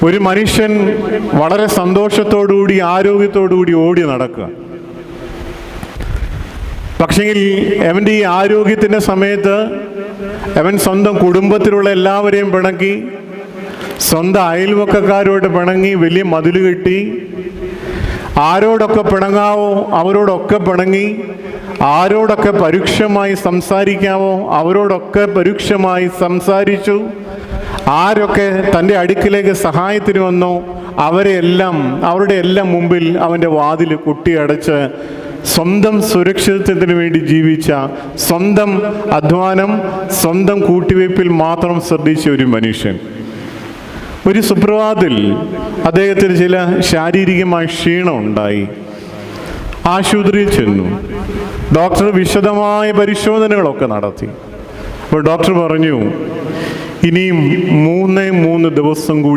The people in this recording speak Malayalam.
ഒരു മനുഷ്യൻ വളരെ സന്തോഷത്തോടുകൂടി ആരോഗ്യത്തോടുകൂടി ഓടി നടക്കുക. പക്ഷെങ്കിൽ അവൻ്റെ ഈ ആരോഗ്യത്തിൻ്റെ സമയത്ത് അവൻ സ്വന്തം കുടുംബത്തിലുള്ള എല്ലാവരെയും പിണക്കി, സ്വന്തം അയൽവക്കക്കാരോട് പിണങ്ങി, വലിയ മതിൽ കെട്ടി, ആരോടൊക്കെ പിണങ്ങാവോ അവരോടൊക്കെ പിണങ്ങി, ആരോടൊക്കെ പരുക്ഷമായി സംസാരിക്കാവോ അവരോടൊക്കെ പരുക്ഷമായി സംസാരിച്ചു. ആരൊക്കെ തൻ്റെ അടുക്കിലേക്ക് സഹായത്തിന് വന്നോ അവരുടെ എല്ലാം മുമ്പിൽ അവൻ്റെ വാതിൽ കുട്ടിയടച്ച് സ്വന്തം സുരക്ഷിതത്വത്തിന് വേണ്ടി ജീവിച്ച, സ്വന്തം അധ്വാനം, സ്വന്തം കൂട്ടിവയ്പ്പിൽ മാത്രം ശ്രദ്ധിച്ച ഒരു മനുഷ്യൻ. ഒരു സുപ്രഭാതത്തിൽ അദ്ദേഹത്തിന് ചില ശാരീരികമായ ക്ഷീണം ഉണ്ടായി. ആശുപത്രിയിൽ ചെന്നു. ഡോക്ടർ വിശദമായ പരിശോധനകളൊക്കെ നടത്തി. അപ്പോൾ ഡോക്ടർ പറഞ്ഞു, ഇനിയും 3 ദിവസം കൂടി